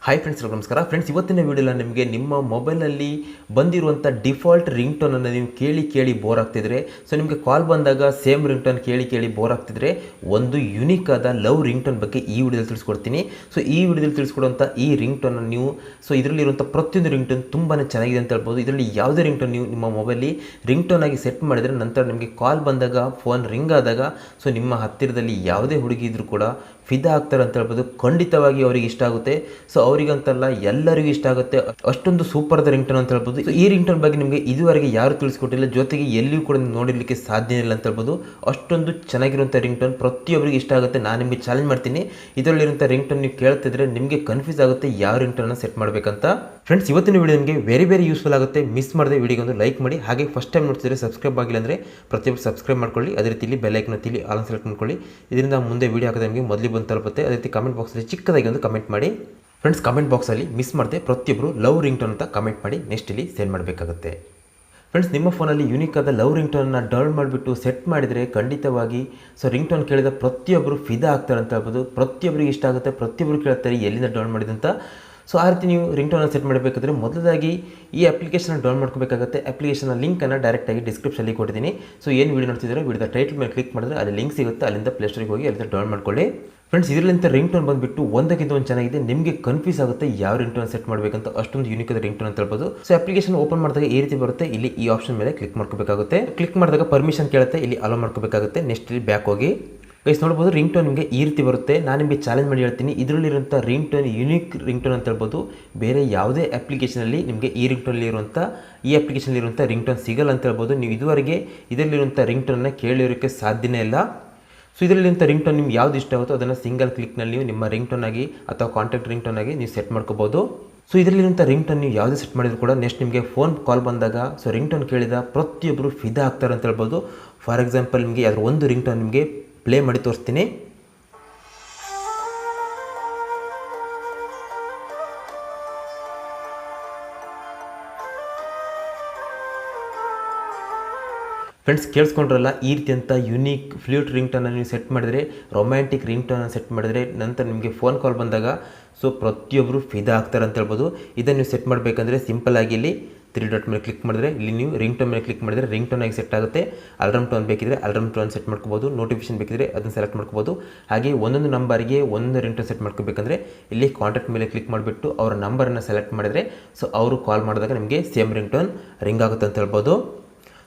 Hi friends, ನಮಸ್ಕಾರ friends. ಇವತ್ತಿನ ವಿಡಿಯೋದಲ್ಲಿ ನಿಮಗೆ ನಿಮ್ಮ ಮೊಬೈಲಲ್ಲಿ ಬಂದಿರುವಂಥ ಡಿಫಾಲ್ಟ್ ರಿಂಗ್ ಟೋನನ್ನು ನೀವು ಕೇಳಿ ಬೋರ್ ಆಗ್ತಿದ್ರೆ, ಸೊ ನಿಮಗೆ ಕಾಲ್ ಬಂದಾಗ ಸೇಮ್ ರಿಂಗ್ ಟೋನ್ ಕೇಳಿ ಬೋರ್ ಆಗ್ತಿದ್ರೆ, ಒಂದು ಯುನಿಕ್ ಆದ ಲವ್ ರಿಂಗ್ ಟೋನ್ ಬಗ್ಗೆ ಈ ವಿಡಿಯೋದಲ್ಲಿ ತಿಳಿಸ್ಕೊಡ್ತೀನಿ. ಸೊ ಈ ವಿಡಿಯೋದಲ್ಲಿ ತಿಳಿಸ್ಕೊಡುವಂಥ ಈ ರಿಂಗ್ ಟೋನನ್ನು ನೀವು ಇದರಲ್ಲಿರುವಂಥ ಪ್ರತಿಯೊಂದು ರಿಂಗ್ ಟೋನ್ ತುಂಬಾ ಚೆನ್ನಾಗಿದೆ ಅಂತ ಹೇಳ್ಬೋದು. ಇದರಲ್ಲಿ ಯಾವುದೇ ರಿಂಗ್ ಟೋನ್ ನೀವು ನಿಮ್ಮ ಮೊಬೈಲಿ ರಿಂಗ್ ಟೋನ್ ಆಗಿ ಸೆಟ್ ಮಾಡಿದರೆ ನಂತರ ನಿಮಗೆ ಕಾಲ್ ಬಂದಾಗ, ಫೋನ್ ರಿಂಗ್ ಆದಾಗ, ಸೊ ನಿಮ್ಮ ಹತ್ತಿರದಲ್ಲಿ ಯಾವುದೇ ಹುಡುಗಿ ಇದ್ರೂ ಕೂಡ ಫಿದಾ ಆಗ್ತಾರೆ ಅಂತ ಹೇಳ್ಬೋದು. ಖಂಡಿತವಾಗಿ ಅವರಿಗೆ ಇಷ್ಟ ಆಗುತ್ತೆ. ಸೊ ಅವರಿಗಂತಲ್ಲ, ಎಲ್ಲರಿಗೂ ಇಷ್ಟ ಆಗುತ್ತೆ. ಅಷ್ಟೊಂದು ಸೂಪರ್ದ ರಿಂಗ್ ಟೋನ್ ಅಂತ ಹೇಳ್ಬೋದು. ಸೊ ಈ ರಿಂಗ್ ಟೋನ್ ಬಗ್ಗೆ ನಿಮಗೆ ಇದುವರೆಗೆ ಯಾರು ತಿಳಿಸ್ಕೊಟ್ಟಿಲ್ಲ, ಜೊತೆಗೆ ಎಲ್ಲಿಯೂ ಕೂಡ ನೋಡಿರಲಿಕ್ಕೆ ಸಾಧ್ಯ ಇಲ್ಲ ಅಂತ ಹೇಳ್ಬೋದು. ಅಷ್ಟೊಂದು ಚೆನ್ನಾಗಿರುವಂಥ ರಿಂಗ್ ಟೋನ್ ಪ್ರತಿಯೊಬ್ಬರಿಗೆ ಇಷ್ಟ ಆಗುತ್ತೆ. ನಾನು ನಿಮಗೆ ಚಾಲೆಂಜ್ ಮಾಡ್ತೀನಿ, ಇದರಲ್ಲಿರುವಂಥ ರಿಂಗ್ ಟೋನ್ ನೀವು ಕೇಳ್ತಿದ್ರೆ ನಿಮಗೆ ಕನ್ಫ್ಯೂಸ್ ಆಗುತ್ತೆ ಯಾವ ರಿಂಗ್ ಟೋನ್ ಸೆಟ್ ಮಾಡಬೇಕಂತ. ಫ್ರೆಂಡ್ಸ್, ಇವತ್ತಿನ ವಿಡಿಯೋ ನಿಮಗೆ ವೆರಿ ಯೂಸ್ಫುಲ್ ಆಗುತ್ತೆ. ಮಿಸ್ ಮಾಡದೆ ವಿಡಿಯೋಗೆ ಒಂದು ಲೈಕ್ ಮಾಡಿ. ಹಾಗೆ ಫಸ್ಟ್ ಟೈಮ್ ನೋಡ್ತಿದ್ರೆ ಸಬ್ಸ್ಕ್ರೈಬ್ ಆಗಿಲ್ಲ ಅಂದರೆ ಪ್ರತಿಯೊಬ್ಬರು ಸಬ್ಸ್ಕ್ರೈಬ್ ಮಾಡ್ಕೊಳ್ಳಿ. ಅದೇ ರೀತಿ ಇಲ್ಲಿ ಬೆಲ್ ಐಕನ್ ಒತ್ತಿ ಆಲ್ ಸೆಲೆಕ್ಟ್ ಮಾಡ್ಕೊಳ್ಳಿ. ಇದರಿಂದ ಮುಂದೆ ವಿಡಿಯೋ ಹಾಕಿದ್ರೆ ನಿಮಗೆ ಮೊದಲು ಬಂದು ತಲುಪುತ್ತೆ. ಅದೇ ರೀತಿ ಕಮೆಂಟ್ ಬಾಕ್ಸಲ್ಲಿ ಚಿಕ್ಕದಾಗಿ ಒಂದು ಕಮೆಂಟ್ ಮಾಡಿ. ಫ್ರೆಂಡ್ಸ್, ಕಮೆಂಟ್ ಬಾಕ್ಸಲ್ಲಿ ಮಿಸ್ ಮಾಡದೆ ಪ್ರತಿಯೊಬ್ಬರು ಲವ್ ರಿಂಗ್ ಟೋನ್ ಅಂತ ಕಮೆಂಟ್ ಮಾಡಿ ನೆಕ್ಸ್ಟ್ ಇಲ್ಲಿ ಸೆಂಡ್ ಮಾಡಬೇಕಾಗುತ್ತೆ. ಫ್ರೆಂಡ್ಸ್, ನಿಮ್ಮ ಫೋನಲ್ಲಿ ಯೂನಿಕ್ ಆದ ಲವ್ ರಿಂಗ್ ಟೋನನ್ನು ಡೌನ್ಲೋಡ್ ಮಾಡಿಬಿಟ್ಟು ಸೆಟ್ ಮಾಡಿದರೆ ಖಂಡಿತವಾಗಿ ಸೊ ರಿಂಗ್ ಟೋನ್ ಕೇಳಿದ ಪ್ರತಿಯೊಬ್ಬರು ಫಿದಾ ಆಗ್ತಾರೆ ಅಂತ ಹೇಳ್ಬೋದು. ಪ್ರತಿಯೊಬ್ಬರಿಗೆ ಇಷ್ಟ ಆಗುತ್ತೆ, ಪ್ರತಿಯೊಬ್ಬರು ಕೇಳ್ತಾರೆ ಎಲ್ಲಿಂದ ಡೌನ್ಲೋಡ್ ಮಾಡಿದಂತ. ಸೊ ಆ ರೀತಿ ನೀವು ರಿಂಗ್ ಟೋನನ್ನು ಸೆಟ್ ಮಾಡಬೇಕಾದ್ರೆ ಮೊದಲಾಗಿ ಈ ಅಪ್ಲಿಕೇಶನ್ ಡೌನ್ಲೋಡ್ ಮಾಡ್ಕೋಬೇಕಾಗುತ್ತೆ. ಅಪ್ಲಿಕೇಶನ್ ಲಿಂಕನ್ನು ಡೈರೆಕ್ಟಾಗಿ ಡಿಸ್ಕ್ರಿಪ್ಷನಲ್ಲಿ ಕೊಟ್ಟಿದ್ದೀನಿ. ಸೊ ಏನು ವಿಡಿಯೋ ನೋಡ್ತಿದ್ದಾರೆ, ವಿಡಿಯೋದ ಟೈಟಲ್ ಮೇಲೆ ಕ್ಲಿಕ್ ಮಾಡಿದ್ರೆ ಅಲ್ಲಿ ಲಿಂಕ್ ಸಿಗುತ್ತೆ. ಅಲ್ಲಿಂದ ಪ್ಲೇಸ್ಟೋರಿಗೆ ಹೋಗಿ ಅಲ್ಲಿಂದ ಡೌನ್ಲೋಡ್ ಮಾಡ್ಕೊಳ್ಳಿ. ಫ್ರೆಂಡ್ಸ್, ಇದರಲ್ಲಿಂತ ರಿಂಗ್ ಟೋನ್ ಬಂದುಬಿಟ್ಟು ಒಂದಕ್ಕಿಂತ ಒಂದು ಚೆನ್ನಾಗಿದೆ. ನಿಮಗೆ ಕನ್ಫ್ಯೂಸ್ ಆಗುತ್ತೆ ಯಾವ ರಿಂಗ್ ಟೋನ್ ಸೆಟ್ ಮಾಡಬೇಕಂತ. ಅಷ್ಟೊಂದು ಯೂನಿಕ್ ಆದ ರಿಂಗ್ ಟೋನ್ ಅಂತ ಹೇಳ್ಬೋದು. ಸೊ ಅಪ್ಲಿಕೇಶನ್ ಓಪನ್ ಮಾಡಿದಾಗ ಈ ರೀತಿ ಬರುತ್ತೆ. ಇಲ್ಲಿ ಈ ಆಪ್ಷನ್ ಮೇಲೆ ಕ್ಲಿಕ್ ಮಾಡ್ಕೋಬೇಕಾಗುತ್ತೆ. ಕ್ಲಿಕ್ ಮಾಡಿದಾಗ ಪರ್ಮಿಷನ್ ಕೇಳುತ್ತೆ, ಇಲ್ಲಿ ಅಲೋ ಮಾಡ್ಕೋಬೇಕಾಗುತ್ತೆ. ನೆಕ್ಸ್ಟ್ ಇಲ್ಲಿ ಬ್ಯಾಕ್ ಹೋಗಿ ಗೈಸ್ ನೋಡ್ಬೋದು, ರಿಂಗ್ ಟೋನ್ ನಿಮಗೆ ಈ ರೀತಿ ಬರುತ್ತೆ. ನಾನು ನಿಮಗೆ ಚಾಲೆಂಜ್ ಮಾಡಿ ಹೇಳ್ತೀನಿ, ಇದರಲ್ಲಿರುವಂಥ ring tone unique ring tone ಅಂತ ಹೇಳ್ಬೋದು. ಬೇರೆ ಯಾವುದೇ ಅಪ್ಲಿಕೇಶನಲ್ಲಿ ನಿಮಗೆ ಈ ರಿಂಗ್ ಟೋನಲ್ಲಿ ಇರುವಂಥ ಅಪ್ಲಿಕೇಶನಲ್ಲಿರುವಂಥ ರಿಂಗ್ ಟೋನ್ ಸಿಗಲ್ಲ ಅಂತ ಹೇಳ್ಬೋದು. ನೀವು ಇದುವರೆಗೆ ಇದರಲ್ಲಿರುವಂಥ ರಿಂಗ್ ಟೋನನ್ನು ಕೇಳಿರೋಕ್ಕೆ ಸಾಧ್ಯನೇ ಇಲ್ಲ. ಸೊ ಇದರಲ್ಲಿಂಥ ರಿಂಗ್ ಟೋನ್ ನಿಮ್ಗೆ ಯಾವ್ದು ಇಷ್ಟ ಆಗುತ್ತೋ ಅದನ್ನು ಸಿಂಗಲ್ ಕ್ಲಿಕ್ನಲ್ಲಿ ನೀವು ನಿಮ್ಮ ರಿಂಗ್ ಟೋನ್ ಆಗಿ ಅಥವಾ ಕಾಂಟ್ಯಾಕ್ಟ್ ರಿಂಗ್ ಟೋನ್ ಆಗಿ ನೀವು ಸೆಟ್ ಮಾಡ್ಕೋಬೋದು. ಸೊ ಇದರಲ್ಲಿರುವಂಥ ರಿಂಗ್ ಟೋನ್ ನೀವು ಯಾವುದೇ ಸೆಟ್ ಮಾಡಿದ್ರು ಕೂಡ ನೆಕ್ಸ್ಟ್ ನಿಮಗೆ ಫೋನ್ ಕಾಲ್ ಬಂದಾಗ ಸೊ ರಿಂಗ್ ಟೋನ್ ಕೇಳಿದ ಪ್ರತಿಯೊಬ್ಬರು ಫಿದಾ ಆಗ್ತಾರೆ ಅಂತ ಹೇಳ್ಬೋದು. ಫಾರ್ ಎಕ್ಸಾಂಪಲ್, ನಿಮಗೆ ಅದರ ಒಂದು ರಿಂಗ್ ಟೋನ್ ನಿಮಗೆ ಪ್ಲೇ ಮಾಡಿ ತೋರಿಸ್ತೀನಿ. ಫ್ರೆಂಡ್ಸ್, ಕೇಳಿಸ್ಕೊಂಡ್ರಲ್ಲ, ಈ ರೀತಿ ಅಂತ ಯೂನಿಕ್ ಫ್ಲೂಟ್ ರಿಂಗ್ ಟೋನನ್ನು ನೀವು ಸೆಟ್ ಮಾಡಿದರೆ, ರೊಮ್ಯಾಂಟಿಕ್ ರಿಂಗ್ ಟೋನನ್ನು ಸೆಟ್ ಮಾಡಿದರೆ ನಂತರ ನಿಮಗೆ ಫೋನ್ ಕಾಲ್ ಬಂದಾಗ ಸೊ ಪ್ರತಿಯೊಬ್ಬರು ಫಿದಾ ಆಗ್ತಾರೆ ಅಂತ ಹೇಳ್ಬೋದು. ಇದನ್ನು ನೀವು ಸೆಟ್ ಮಾಡಬೇಕಂದ್ರೆ ಸಿಂಪಲ್ ಆಗಿ ಇಲ್ಲಿ 3 ಡಾಟ್ ಮೇಲೆ ಕ್ಲಿಕ್ ಮಾಡಿದ್ರೆ ಇಲ್ಲಿ ನೀವು ರಿಂಗ್ ಟೋನ್ ಮೇಲೆ ಕ್ಲಿಕ್ ಮಾಡಿದರೆ ರಿಂಗ್ ಟೋನ್ ಆಗಿ ಸೆಟ್ ಆಗುತ್ತೆ. ಅಲಾರ್ಮ್ ಟೋನ್ ಬೇಕಿದ್ರೆ ಅಲಾರ್ಮ್ ಟೋನ್ ಸೆಟ್ ಮಾಡ್ಕೋಬೋದು. ನೋಟಿಫಿಕೇಶನ್ ಬೇಕಿದ್ರೆ ಅದನ್ನು ಸೆಲೆಕ್ಟ್ ಮಾಡ್ಕೋಬೋದು. ಹಾಗೆ ಒಂದೊಂದು ನಂಬರಿಗೆ ಒಂದು ರಿಂಗ್ ಟೋನ್ ಸೆಟ್ ಮಾಡ್ಕೋಬೇಕಂದ್ರೆ ಇಲ್ಲಿ ಕಾಂಟ್ಯಾಕ್ಟ್ ಮೇಲೆ ಕ್ಲಿಕ್ ಮಾಡಿಬಿಟ್ಟು ಅವರ ನಂಬರನ್ನು ಸೆಲೆಕ್ಟ್ ಮಾಡಿದರೆ ಸೊ ಅವರು ಕಾಲ್ ಮಾಡಿದಾಗ ನಿಮಗೆ ಸೇಮ್ ರಿಂಗ್ ಟೋನ್ ರಿಂಗ್ ಆಗುತ್ತೆ ಅಂತ ಹೇಳ್ಬೋದು.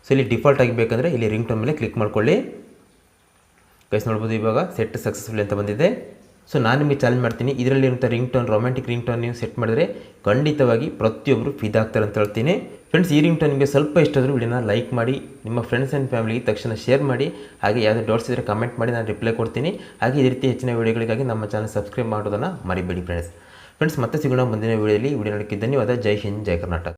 ಸೊ ಇಲ್ಲಿ ಡಿಫಾಲ್ಟ್ ಆಗಿ ಬೇಕಂದರೆ ಇಲ್ಲಿ ರಿಂಗ್ ಟೋನ್ ಮೇಲೆ ಕ್ಲಿಕ್ ಮಾಡ್ಕೊಳ್ಳಿ. ಗೈಸ್ ನೋಡ್ಬೋದು, ಇವಾಗ ಸೆಟ್ ಸಕ್ಸಸ್ಫುಲ್ ಅಂತ ಬಂದಿದೆ. ಸೊ ನಾನು ನಿಮಗೆ ಚಾಲೆಂಜ್ ಮಾಡ್ತೀನಿ, ಇದರಲ್ಲಿರುವಂಥ ring tone, romantic ring tone ನೀವು ಸೆಟ್ ಮಾಡಿದರೆ ಖಂಡಿತವಾಗಿ ಪ್ರತಿಯೊಬ್ಬರು ಫಿದಾ ಆಗ್ತಾರೆ ಅಂತ ಹೇಳ್ತೀನಿ. ಫ್ರೆಂಡ್ಸ್, ಈ ರಿಂಗ್ ಟೋನ್ ನಿಮಗೆ ಸ್ವಲ್ಪ ಇಷ್ಟ ಆದರೂ ವಿಡಿಯೋನ ಲೈಕ್ ಮಾಡಿ, ನಿಮ್ಮ ಫ್ರೆಂಡ್ಸ್ ಆ್ಯಂಡ್ ಫ್ಯಾಮಿಲಿಗೆ ತಕ್ಷಣ ಶೇರ್ ಮಾಡಿ. ಹಾಗೆ ಯಾವುದೇ ಡೌಟ್ಸ್ ಇದ್ದರೆ ಕಮೆಂಟ್ ಮಾಡಿ, ನಾನು ರಿಪ್ಲೈ ಕೊಡ್ತೀನಿ. ಹಾಗೆ ಈ ರೀತಿ ಹೆಚ್ಚಿನ ವಿಡಿಯೋಗಳಿಗಾಗಿ ನಮ್ಮ ಚಾನಲ್ ಸಬ್ಸ್ಕ್ರೈಬ್ ಮಾಡೋದನ್ನು ಮರಿಬೇಡಿ ಫ್ರೆಂಡ್ಸ್. ಮತ್ತೆ ಸಿಗೋಣ ಮುಂದಿನ ವಿಡಿಯೋದಲ್ಲಿ. ವಿಡಿಯೋ ನೋಡೋಕ್ಕೆ ಧನ್ಯವಾದ. ಜೈ ಹಿಂದ್, ಜೈ ಕರ್ನಾಟಕ.